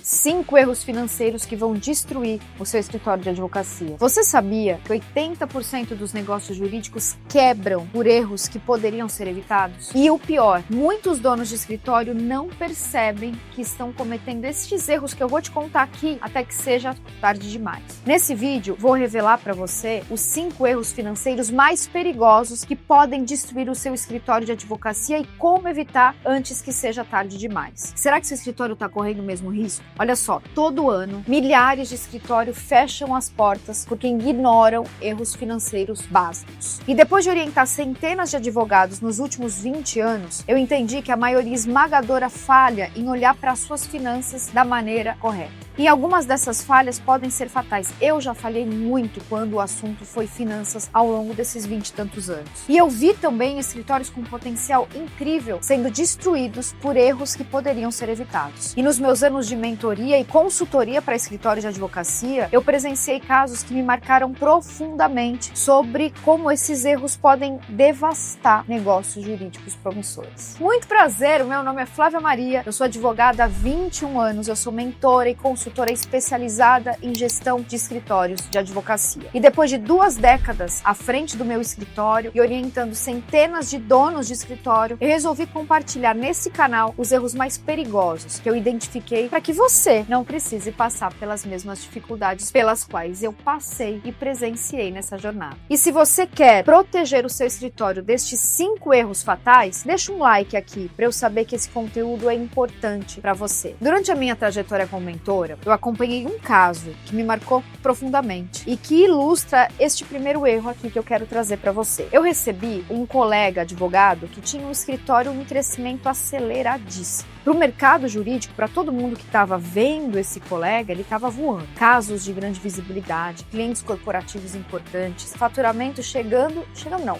5 erros financeiros que vão destruir o seu escritório de advocacia. Você sabia que 80% dos negócios jurídicos quebram por erros que poderiam ser evitados? E o pior, muitos donos de escritório não percebem que estão cometendo esses erros que eu vou te contar aqui até que seja tarde demais. Nesse vídeo, vou revelar para você os 5 erros financeiros mais perigosos que podem destruir o seu escritório de advocacia e como evitar antes que seja tarde demais. Será que seu escritório está correndo o mesmo risco? Olha só, todo ano, milhares de escritórios fecham as portas porque ignoram erros financeiros básicos. E depois de orientar centenas de advogados nos últimos 20 anos, eu entendi que a maioria esmagadora falha em olhar para suas finanças da maneira correta. E algumas dessas falhas podem ser fatais. Eu já falhei muito quando o assunto foi finanças ao longo desses 20 e tantos anos. E eu vi também escritórios com potencial incrível sendo destruídos por erros que poderiam ser evitados. E nos meus anos de mentoria e consultoria para escritórios de advocacia, eu presenciei casos que me marcaram profundamente sobre como esses erros podem devastar negócios jurídicos promissores. Muito prazer, o meu nome é Flávia Maria, eu sou advogada há 21 anos, eu sou mentora e consultora especializada em gestão de escritórios de advocacia. E depois de 2 décadas à frente do meu escritório e orientando centenas de donos de escritório, eu resolvi compartilhar nesse canal os erros mais perigosos que eu identifiquei para que você não precise passar pelas mesmas dificuldades pelas quais eu passei e presenciei nessa jornada. E se você quer proteger o seu escritório destes 5 erros fatais, deixa um like aqui para eu saber que esse conteúdo é importante para você. Durante a minha trajetória como mentora, eu acompanhei um caso que me marcou profundamente e que ilustra este primeiro erro aqui que eu quero trazer para você. Eu recebi um colega advogado que tinha um escritório em crescimento aceleradíssimo. Para o mercado jurídico, para todo mundo que estava vendo esse colega, ele estava voando. Casos de grande visibilidade, clientes corporativos importantes, faturamento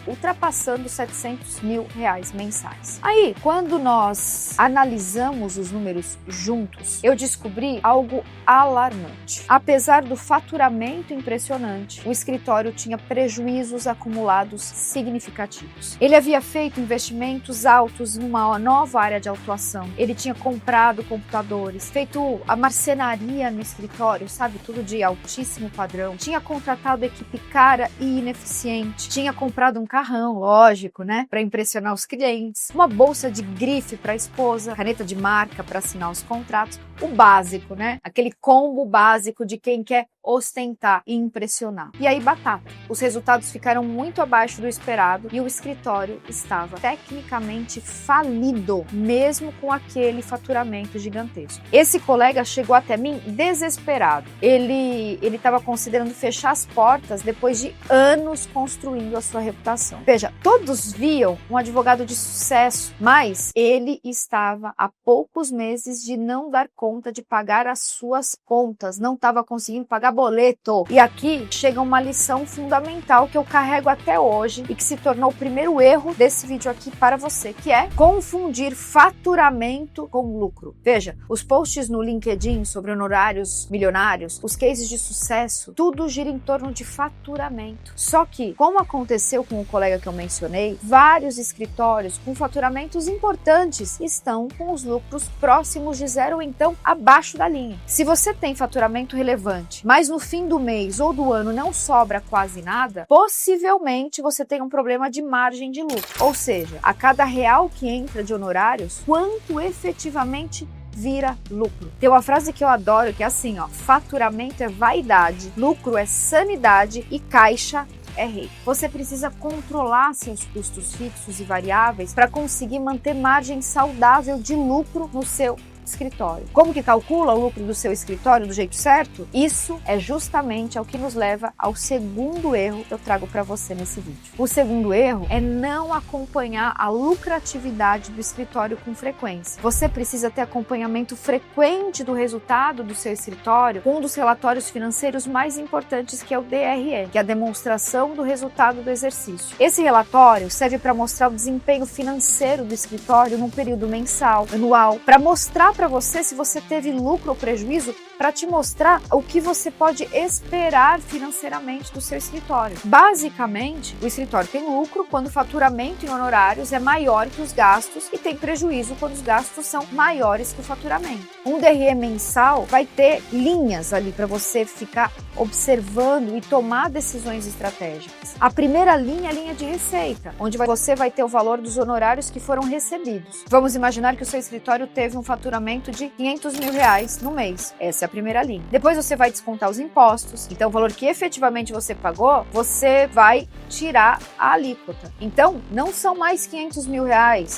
ultrapassando R$700 mil mensais. Aí, quando nós analisamos os números juntos, eu descobri algo alarmante. Apesar do faturamento impressionante, o escritório tinha prejuízos acumulados significativos. Ele havia feito investimentos altos em uma nova área de atuação. Ele tinha comprado computadores, feito a marcenaria no escritório, sabe, tudo de altíssimo padrão. Tinha contratado equipe cara e ineficiente. Tinha comprado um carrão, lógico, né, para impressionar os clientes. Uma bolsa de grife para a esposa, caneta de marca para assinar os contratos. O básico, né? Aquele combo básico de quem quer ostentar e impressionar. E aí, batata. Os resultados ficaram muito abaixo do esperado e o escritório estava tecnicamente falido, mesmo com aquele faturamento gigantesco. Esse colega chegou até mim desesperado. Ele estava considerando fechar as portas depois de anos construindo a sua reputação. Veja, todos viam um advogado de sucesso, mas ele estava há poucos meses de não dar conta de pagar as suas contas, não estava conseguindo pagar boleto. E aqui chega uma lição fundamental que eu carrego até hoje e que se tornou o primeiro erro desse vídeo aqui para você, que é confundir faturamento com lucro. Veja, os posts no LinkedIn sobre honorários milionários, os cases de sucesso, tudo gira em torno de faturamento. Só que, como aconteceu com o colega que eu mencionei, vários escritórios com faturamentos importantes estão com os lucros próximos de zero, ou então abaixo da linha. Se você tem faturamento relevante, mas no fim do mês ou do ano não sobra quase nada, possivelmente você tem um problema de margem de lucro. Ou seja, a cada real que entra de honorários, quanto efetivamente vira lucro. Tem uma frase que eu adoro que é assim, ó: faturamento é vaidade, lucro é sanidade e caixa é rei. Você precisa controlar seus custos fixos e variáveis para conseguir manter margem saudável de lucro no seu escritório. Como que calcula o lucro do seu escritório do jeito certo? Isso é justamente o que nos leva ao segundo erro que eu trago para você nesse vídeo. O segundo erro é não acompanhar a lucratividade do escritório com frequência. Você precisa ter acompanhamento frequente do resultado do seu escritório com um dos relatórios financeiros mais importantes, que é o DRE, que é a demonstração do resultado do exercício. Esse relatório serve para mostrar o desempenho financeiro do escritório num período mensal, anual, para mostrar para você se você teve lucro ou prejuízo, para te mostrar o que você pode esperar financeiramente do seu escritório. Basicamente, o escritório tem lucro quando o faturamento em honorários é maior que os gastos e tem prejuízo quando os gastos são maiores que o faturamento. Um DRE mensal vai ter linhas ali para você ficar observando e tomar decisões estratégicas. A primeira linha é a linha de receita, onde você vai ter o valor dos honorários que foram recebidos. Vamos imaginar que o seu escritório teve um faturamento de R$500 mil no mês. Essa é a primeira linha. Depois você vai descontar os impostos. Então, o valor que efetivamente você pagou, você vai tirar a alíquota. Então, não são mais R$500 mil.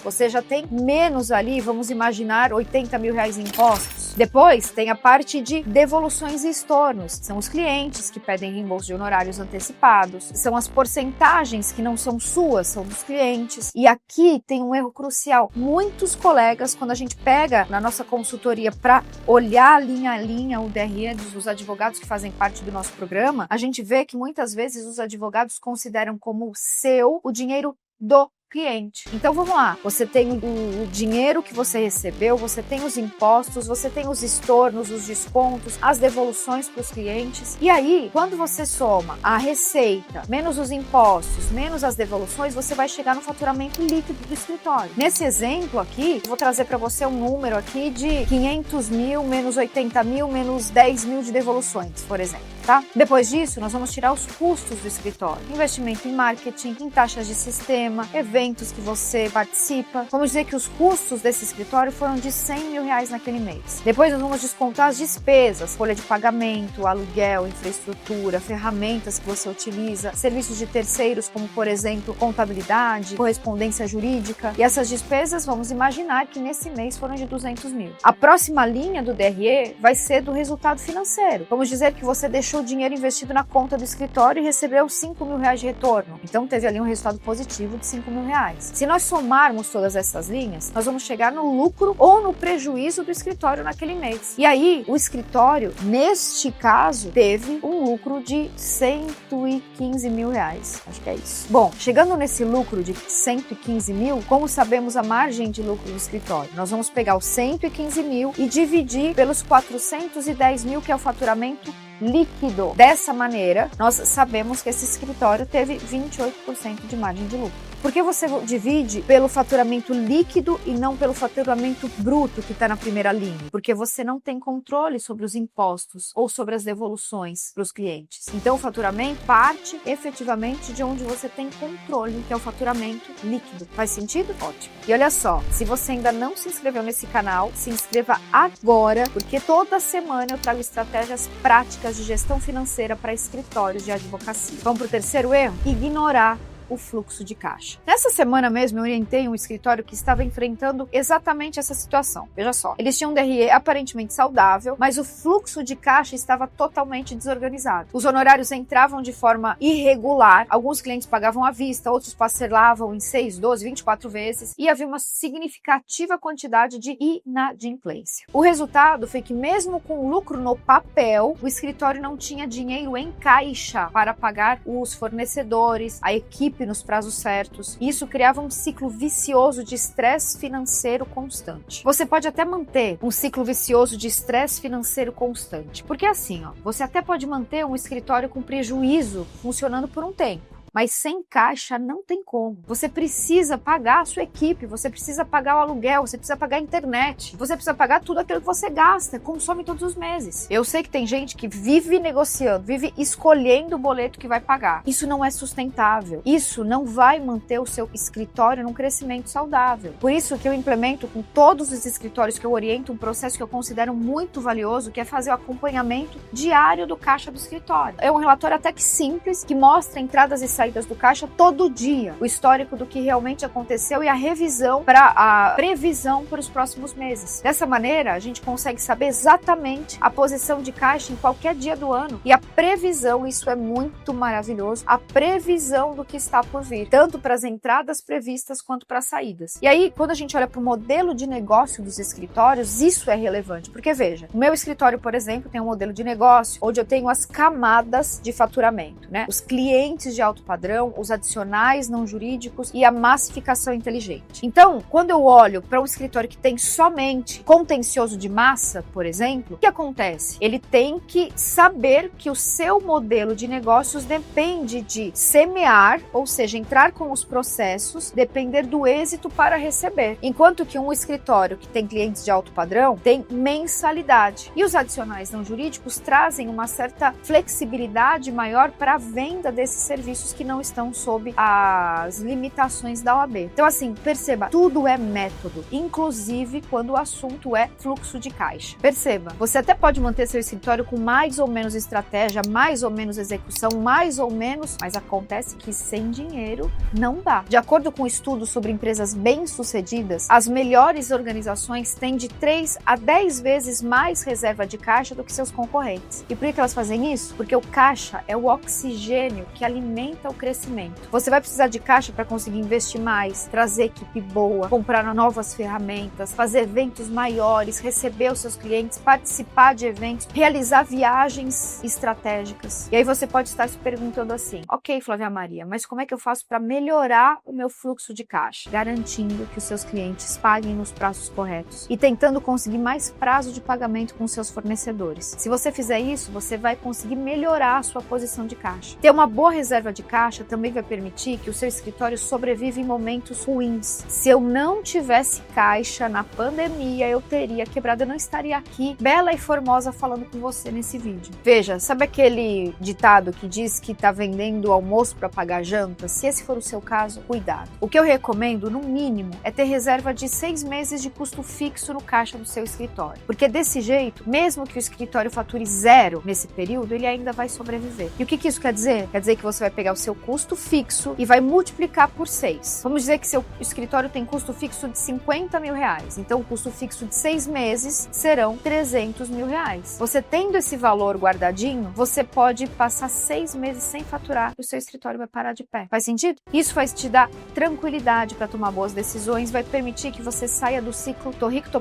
Você já tem menos ali, vamos imaginar, R$80 mil em impostos. Depois, tem a parte de devoluções e estornos. São os clientes que pedem reembolso de honorários antecipados. São as porcentagens que não são suas, são dos clientes. E aqui tem um erro crucial. Muitos colegas, quando a gente pega na nossa consultoria para olhar linha a linha o DRE dos advogados que fazem parte do nosso programa, a gente vê que muitas vezes os advogados consideram como seu o dinheiro do cliente. Então vamos lá, você tem o dinheiro que você recebeu, você tem os impostos, você tem os estornos, os descontos, as devoluções para os clientes. E aí, quando você soma a receita, menos os impostos, menos as devoluções, você vai chegar no faturamento líquido do escritório. Nesse exemplo aqui, eu vou trazer para você um número aqui de R$500 mil, menos R$80 mil, menos R$10 mil de devoluções, por exemplo. Tá? Depois disso, nós vamos tirar os custos do escritório. Investimento em marketing, em taxas de sistema, eventos que você participa. Vamos dizer que os custos desse escritório foram de R$100 mil naquele mês. Depois nós vamos descontar as despesas, folha de pagamento, aluguel, infraestrutura, ferramentas que você utiliza, serviços de terceiros, como por exemplo, contabilidade, correspondência jurídica. E essas despesas, vamos imaginar que nesse mês foram de R$200 mil. A próxima linha do DRE vai ser do resultado financeiro. Vamos dizer que você deixou o dinheiro investido na conta do escritório e recebeu R$5 mil de retorno. Então teve ali um resultado positivo de R$5 mil. Se nós somarmos todas essas linhas, nós vamos chegar no lucro ou no prejuízo do escritório naquele mês. E aí, o escritório, neste caso, teve um lucro de R$115 mil. Acho que é isso. Bom, chegando nesse lucro de R$115 mil, como sabemos a margem de lucro do escritório? Nós vamos pegar os R$115 mil e dividir pelos R$410 mil, que é o faturamento líquido. Dessa maneira, nós sabemos que esse escritório teve 28% de margem de lucro. Por que você divide pelo faturamento líquido e não pelo faturamento bruto que está na primeira linha? Porque você não tem controle sobre os impostos ou sobre as devoluções para os clientes. Então, o faturamento parte efetivamente de onde você tem controle, que é o faturamento líquido. Faz sentido? Ótimo. E olha só, se você ainda não se inscreveu nesse canal, se inscreva agora, porque toda semana eu trago estratégias práticas de gestão financeira para escritórios de advocacia. Vamos para o terceiro erro? Ignorar o fluxo de caixa. Nessa semana mesmo, eu orientei um escritório que estava enfrentando exatamente essa situação. Veja só, eles tinham um DRE aparentemente saudável, mas o fluxo de caixa estava totalmente desorganizado. Os honorários entravam de forma irregular, alguns clientes pagavam à vista, outros parcelavam em 6, 12, 24 vezes, e havia uma significativa quantidade de inadimplência. O resultado foi que, mesmo com lucro no papel, o escritório não tinha dinheiro em caixa para pagar os fornecedores, a equipe nos prazos certos. Isso criava um ciclo vicioso de estresse financeiro constante. Você pode até manter um ciclo vicioso de estresse financeiro constante, porque assim, você até pode manter um escritório com prejuízo funcionando por um tempo. Mas sem caixa não tem como. Você precisa pagar a sua equipe, você precisa pagar o aluguel, você precisa pagar a internet, você precisa pagar tudo aquilo que você gasta, consome todos os meses. Eu sei que tem gente que vive negociando, vive escolhendo o boleto que vai pagar. Isso não é sustentável. Isso não vai manter o seu escritório num crescimento saudável. Por isso que eu implemento com todos os escritórios que eu oriento um processo que eu considero muito valioso, que é fazer o acompanhamento diário do caixa do escritório. É um relatório até que simples, que mostra entradas e saídas do caixa todo dia, o histórico do que realmente aconteceu e a revisão para a previsão para os próximos meses. Dessa maneira, a gente consegue saber exatamente a posição de caixa em qualquer dia do ano e a previsão, isso é muito maravilhoso, a previsão do que está por vir, tanto para as entradas previstas quanto para as saídas. E aí, quando a gente olha para o modelo de negócio dos escritórios, isso é relevante, porque veja, o meu escritório, por exemplo, tem um modelo de negócio onde eu tenho as camadas de faturamento, né? Os clientes de alto padrão, os adicionais não jurídicos e a massificação inteligente. Então, quando eu olho para um escritório que tem somente contencioso de massa, por exemplo, o que acontece? Ele tem que saber que o seu modelo de negócios depende de semear, ou seja, entrar com os processos, depender do êxito para receber. Enquanto que um escritório que tem clientes de alto padrão tem mensalidade. E os adicionais não jurídicos trazem uma certa flexibilidade maior para a venda desses serviços que não estão sob as limitações da OAB. Então, assim, perceba, tudo é método, inclusive quando o assunto é fluxo de caixa. Perceba, você até pode manter seu escritório com mais ou menos estratégia, mais ou menos execução, mais ou menos, mas acontece que sem dinheiro não dá. De acordo com estudos sobre empresas bem-sucedidas, as melhores organizações têm de 3 a 10 vezes mais reserva de caixa do que seus concorrentes. E por que elas fazem isso? Porque o caixa é o oxigênio que alimenta o crescimento. Você vai precisar de caixa para conseguir investir mais, trazer equipe boa, comprar novas ferramentas, fazer eventos maiores, receber os seus clientes, participar de eventos, realizar viagens estratégicas. E aí você pode estar se perguntando assim: ok, Flávia Maria, mas como é que eu faço para melhorar o meu fluxo de caixa? Garantindo que os seus clientes paguem nos prazos corretos e tentando conseguir mais prazo de pagamento com seus fornecedores. Se você fizer isso, você vai conseguir melhorar a sua posição de caixa. Ter uma boa reserva de caixa também vai permitir que o seu escritório sobreviva em momentos ruins. Se eu não tivesse caixa na pandemia, eu teria quebrado, eu não estaria aqui, bela e formosa, falando com você nesse vídeo. Veja, sabe aquele ditado que diz que tá vendendo almoço para pagar janta? Se esse for o seu caso, cuidado. O que eu recomendo, no mínimo, é ter reserva de 6 meses de custo fixo no caixa do seu escritório. Porque desse jeito, mesmo que o escritório fature zero nesse período, ele ainda vai sobreviver. E o que isso quer dizer? Quer dizer que você vai pegar o seu custo fixo e vai multiplicar por 6. Vamos dizer que seu escritório tem custo fixo de 50 mil reais. Então, o custo fixo de 6 meses serão 300 mil reais. Você tendo esse valor guardadinho, você pode passar 6 meses sem faturar e o seu escritório vai parar de pé. Faz sentido? Isso vai te dar tranquilidade para tomar boas decisões, vai permitir que você saia do ciclo tô rico, tô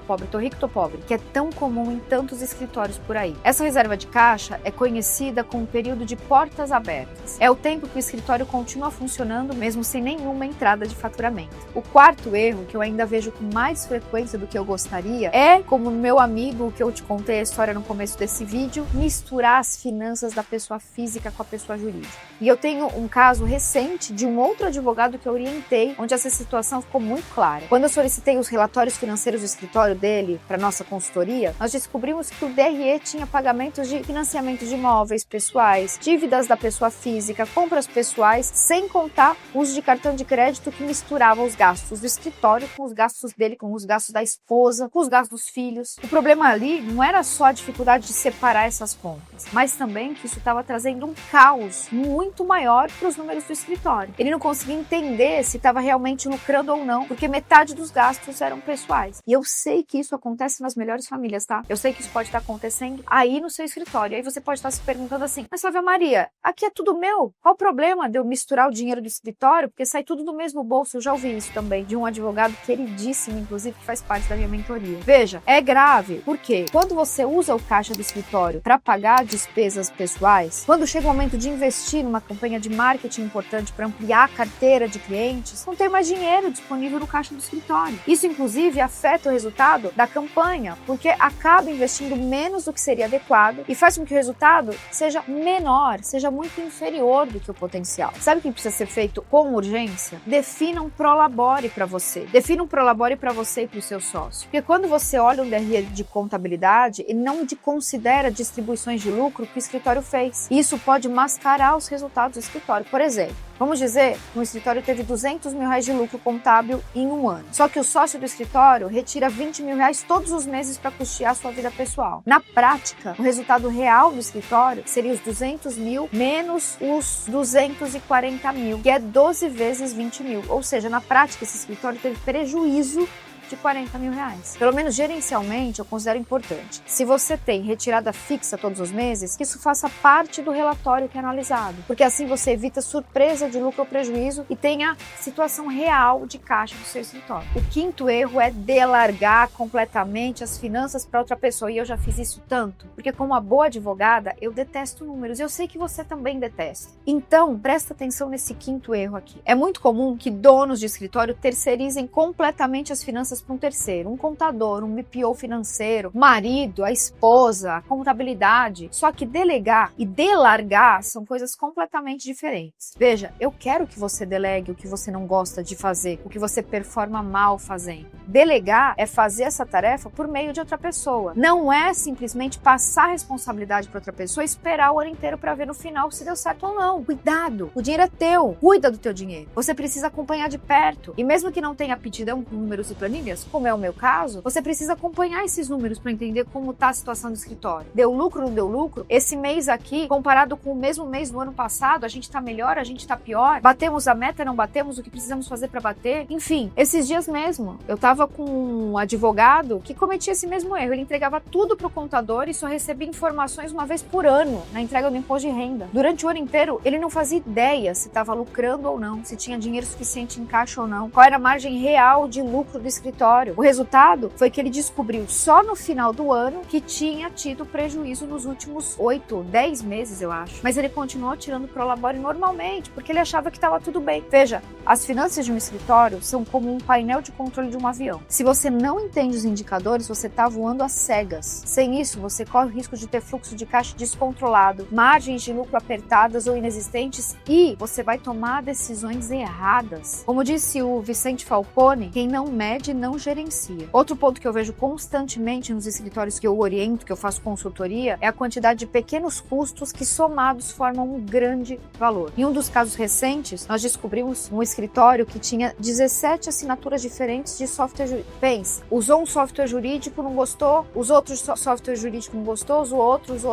pobre, que é tão comum em tantos escritórios por aí. Essa reserva de caixa é conhecida como período de portas abertas. É o tempo que o escritório continua funcionando mesmo sem nenhuma entrada de faturamento. O quarto erro, que eu ainda vejo com mais frequência do que eu gostaria, é, como meu amigo que eu te contei a história no começo desse vídeo, misturar as finanças da pessoa física com a pessoa jurídica. E eu tenho um caso recente de um outro advogado que eu orientei, onde essa situação ficou muito clara. Quando eu solicitei os relatórios financeiros do escritório dele para nossa consultoria, nós descobrimos que o DRE tinha pagamentos de financiamento de imóveis pessoais, dívidas da pessoa física, compras pessoais, sem contar uso de cartão de crédito que misturava os gastos do escritório com os gastos dele, com os gastos da esposa, com os gastos dos filhos. O problema ali não era só a dificuldade de separar essas contas, mas também que isso estava trazendo um caos muito maior para os números do escritório. Ele não conseguia entender se estava realmente lucrando ou não, porque metade dos gastos eram pessoais. E eu sei que isso acontece nas melhores famílias, tá? Eu sei que isso pode estar acontecendo aí no seu escritório. Aí você pode estar se perguntando assim: mas Flávia Maria, aqui é tudo meu. Qual o problema de eu misturar o dinheiro do escritório? Porque sai tudo do mesmo bolso. Eu já ouvi isso também de um advogado queridíssimo, inclusive, que faz parte da minha mentoria. Veja, é grave. Por quê? Quando você usa o caixa do escritório para pagar despesas pessoais, quando chega o momento de investir numa campanha de marketing importante para ampliar a carteira de clientes, não tem mais dinheiro disponível no caixa do escritório. Isso, inclusive, afeta o resultado da campanha, porque acaba investindo menos do que seria adequado e faz com que o resultado seja menor, seja muito inferior do que o potencial. Sabe o que precisa ser feito com urgência? Defina um prolabore para você. Defina um prolabore para você e para o seu sócio. Porque quando você olha um DRE de contabilidade e não considera distribuições de lucro que o escritório fez, isso pode mascarar os resultados do escritório. Por exemplo, vamos dizer que o escritório teve 200 mil reais de lucro contábil em um ano. Só que o sócio do escritório retira 20 mil reais todos os meses para custear a sua vida pessoal. Na prática, o resultado real do escritório seria os 200 mil menos os 240 mil, que é 12 vezes 20 mil. Ou seja, na prática, esse escritório teve prejuízo de R$40 mil. Pelo menos gerencialmente eu considero importante. Se você tem retirada fixa todos os meses, que isso faça parte do relatório que é analisado, porque assim você evita surpresa de lucro ou prejuízo e tem a situação real de caixa do seu escritório. O quinto erro é delargar completamente as finanças para outra pessoa, e eu já fiz isso tanto, porque como uma boa advogada, eu detesto números, eu sei que você também detesta. Então, presta atenção nesse quinto erro aqui. É muito comum que donos de escritório terceirizem completamente as finanças para um terceiro, um contador, um BPO financeiro, o marido, a esposa, a contabilidade. Só que delegar e delargar são coisas completamente diferentes. Veja, eu quero que você delegue o que você não gosta de fazer, o que você performa mal fazendo. Delegar é fazer essa tarefa por meio de outra pessoa. Não é simplesmente passar a responsabilidade para outra pessoa e esperar o ano inteiro para ver no final se deu certo ou não. Cuidado! O dinheiro é teu. Cuida do teu dinheiro. Você precisa acompanhar de perto. E mesmo que não tenha aptidão com números e planilhas, como é o meu caso, você precisa acompanhar esses números para entender como está a situação do escritório. Deu lucro, não deu lucro? Esse mês aqui, comparado com o mesmo mês do ano passado, a gente está melhor, a gente está pior? Batemos a meta, não batemos? O que precisamos fazer para bater? Enfim, esses dias mesmo, eu estava com um advogado que cometia esse mesmo erro. Ele entregava tudo para o contador e só recebia informações uma vez por ano na entrega do imposto de renda. Durante o ano inteiro, ele não fazia ideia se estava lucrando ou não, se tinha dinheiro suficiente em caixa ou não, qual era a margem real de lucro do escritório. O resultado foi que ele descobriu só no final do ano que tinha tido prejuízo nos últimos 8, 10 meses, eu acho. Mas ele continuou tirando prolabore normalmente, porque ele achava que estava tudo bem. Veja, as finanças de um escritório são como um painel de controle de um avião. Se você não entende os indicadores, você está voando às cegas. Sem isso, você corre o risco de ter fluxo de caixa descontrolado, margens de lucro apertadas ou inexistentes e você vai tomar decisões erradas. Como disse o Vicente Falcone, quem não mede não gerencia. Outro ponto que eu vejo constantemente nos escritórios que eu oriento, que eu faço consultoria, é a quantidade de pequenos custos que somados formam um grande valor. Em um dos casos recentes, nós descobrimos um escritório que tinha 17 assinaturas diferentes de software jurídico. Pense, usou um software jurídico, não gostou, os outros software jurídico não gostou, os outros.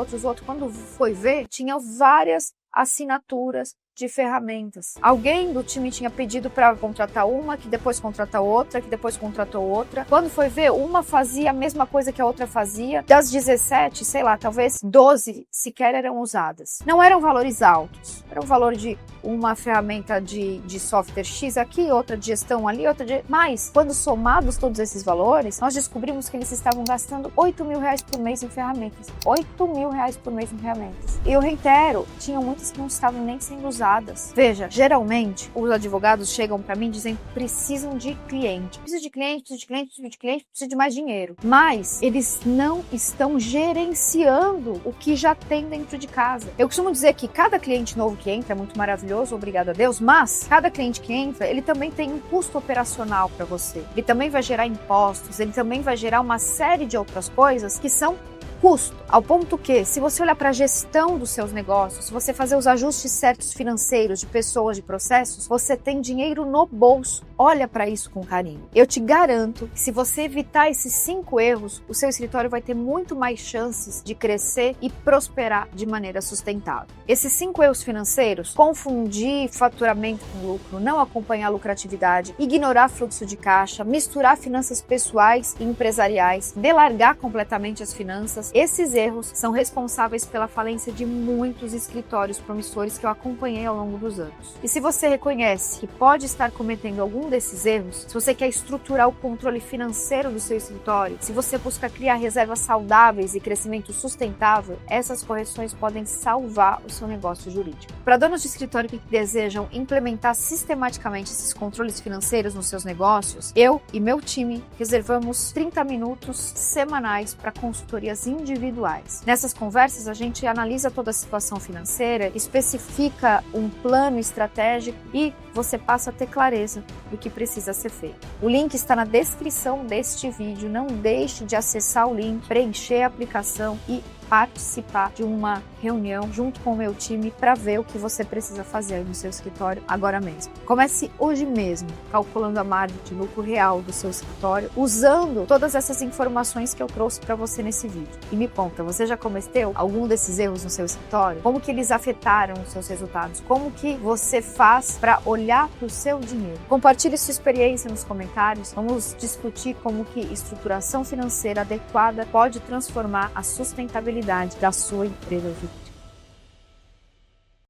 Quando foi ver, tinha várias assinaturas de ferramentas. Alguém do time tinha pedido para contratar uma, que depois contratou outra, que depois contratou outra. Quando foi ver, uma fazia a mesma coisa que a outra fazia. Das 17, sei lá, talvez 12 sequer eram usadas. Não eram valores altos. Era o valor de uma ferramenta de software X aqui, outra de gestão ali, outra de... Mas, quando somados todos esses valores, nós descobrimos que eles estavam gastando R$8 mil por mês em ferramentas. R$8 mil por mês em ferramentas. E eu reitero, tinham muitas que não estavam nem sendo usadas. Veja, geralmente os advogados chegam para mim dizendo que precisam de cliente. Preciso de cliente, preciso de mais dinheiro. Mas eles não estão gerenciando o que já tem dentro de casa. Eu costumo dizer que cada cliente novo que entra é muito maravilhoso, obrigado a Deus, mas cada cliente que entra, ele também tem um custo operacional para você. Ele também vai gerar impostos, ele também vai gerar uma série de outras coisas que são custo, ao ponto que, se você olhar para a gestão dos seus negócios, se você fazer os ajustes certos financeiros de pessoas, de processos, você tem dinheiro no bolso. Olha para isso com carinho. Eu te garanto que se você evitar esses 5 erros, o seu escritório vai ter muito mais chances de crescer e prosperar de maneira sustentável. Esses 5 erros financeiros, confundir faturamento com lucro, não acompanhar a lucratividade, ignorar fluxo de caixa, misturar finanças pessoais e empresariais, delargar completamente as finanças, esses erros são responsáveis pela falência de muitos escritórios promissores que eu acompanhei ao longo dos anos. E se você reconhece que pode estar cometendo algum desses erros, se você quer estruturar o controle financeiro do seu escritório, se você busca criar reservas saudáveis e crescimento sustentável, essas correções podem salvar o seu negócio jurídico. Para donos de escritório que desejam implementar sistematicamente esses controles financeiros nos seus negócios, eu e meu time reservamos 30 minutos semanais para consultorias individuais. Nessas conversas, a gente analisa toda a situação financeira, especifica um plano estratégico e você passa a ter clareza do que precisa ser feito. O link está na descrição deste vídeo. Não deixe de acessar o link, preencher a aplicação e participar de uma reunião junto com o meu time para ver o que você precisa fazer aí no seu escritório agora mesmo. Comece hoje mesmo, calculando a margem de lucro real do seu escritório, usando todas essas informações que eu trouxe para você nesse vídeo. E me conta, você já cometeu algum desses erros no seu escritório? Como que eles afetaram os seus resultados? Como que você faz para olhar para o seu dinheiro? Compartilhe sua experiência nos comentários. Vamos discutir como que estruturação financeira adequada pode transformar a sustentabilidade da sua empresa.